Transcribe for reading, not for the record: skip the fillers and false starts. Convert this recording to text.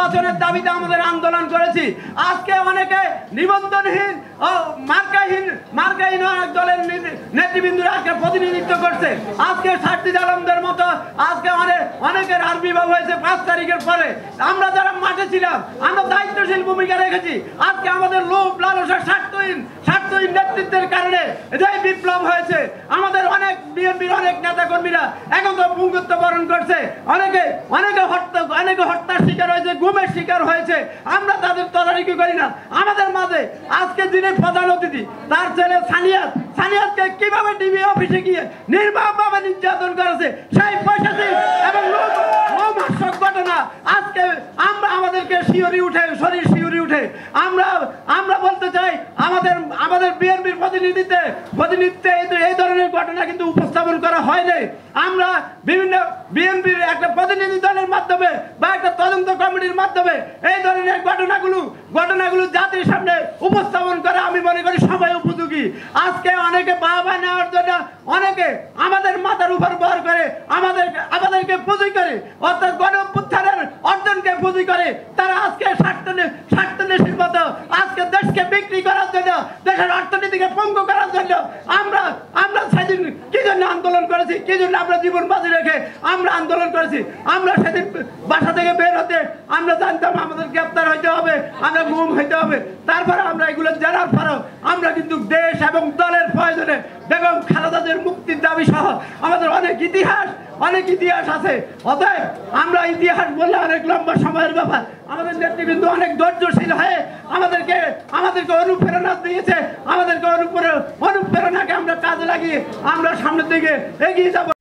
নির্বাচনের দাবিতে আমাদের আন্দোলন করেছি। আজকে অনেকে নিবন্ধনহীন ও মার্কাহীন অনেক দলের নেতৃবৃন্দরা আজকে প্রতিনিধিত্ব করছে। আজকে সার্জিদ আলমদের মতো আজকে অনেকের আবির্ভাব হয়েছে 5 তারিখের পরে। আমরা যারা মাঠে ছিলাম আমরা দায়িত্বশীল ভূমিকা রেখেছি। আজকে আমাদের লোভ লালসা স্বার্থহীন নেতৃত্বের কারণে এই বিপ্লব হয়েছে। আমাদের অনেক বিএনপির অনেক নেতা কর্মীরা এখন তো পুঙ্গত্ব বরণ করছে, অনেকে হত্যার শিকার হয়েছে, গুমের শিকার হয়েছে। আমরা তাদের তদারকি করি না। আমাদের মাঝে আজকে যিনি প্রধান অতিথি তার ছেলে সানিয়াতকে কিভাবে ডিবি অফিসে গিয়ে নির্মমভাবে নির্যাতন করেছে, সেই পয়সাতে এবং লোমহর্ষক ঘটনা আজকে আমাদেরকে শরীর শিউরি উঠে। আমরা বলতে চাই আমাদের বিএনপির প্রতিনিধিত্বে এই ধরনের ঘটনা কিন্তু উপস্থাপন করা হয়নি। আমরা বিভিন্ন বিএনপির একটা প্রতিনিধি দলের মাধ্যমে বা একটা তদন্ত কমিটির মাধ্যমে এই ধরনের ঘটনাগুলো জাতির সামনে উপস্থাপন করা আমি মনে করি সবাই উপযোগী। আজকে অনেকে বাবা নেওয়ার জন্য অনেকে আমাদের মাথার উপর ভর করে আমাদেরকে পুঁজি করে, অর্থাৎ গণঅভ্যুত্থানের অর্জনকে পুঁজি করে তারা আজকে স্বার্থন্বেষীর মতো আজকে দেশকে বিক্রি করার জন্য, দেশের অর্থনীতিকে পঙ্গু করার জন্য আমরা সেদিন কি জন্য আন্দোলন করেছি, কি জন্য আমরা জীবন বাজি রেখে আমরা আন্দোলন করেছি। আমরা সেদিন বাসা থেকে বের হতে আমরা জানতাম আমাদের গ্রেপ্তার হইতে হবে, আমরা গুম হইতে হবে। তারপরে আমরা এগুলো জানার পরেও আমরা কিন্তু দেশ এবং দলের প্রয়োজনে বেগম খালেদা জিয়ার মুক্তির দাবি সহ আমাদের অনেক ইতিহাস আছে। অতএব আমরা ইতিহাস বললে অনেক লম্বা সময়ের ব্যাপার। আমাদের নেতৃবৃন্দ অনেক ধৈর্যশীল হয়ে আমাদেরকে অনুপ্রেরণা দিয়েছে। আমাদেরকে অনুপ্রেরণাকে আমরা কাজে লাগিয়ে আমরা সামনের দিকে এগিয়ে যাব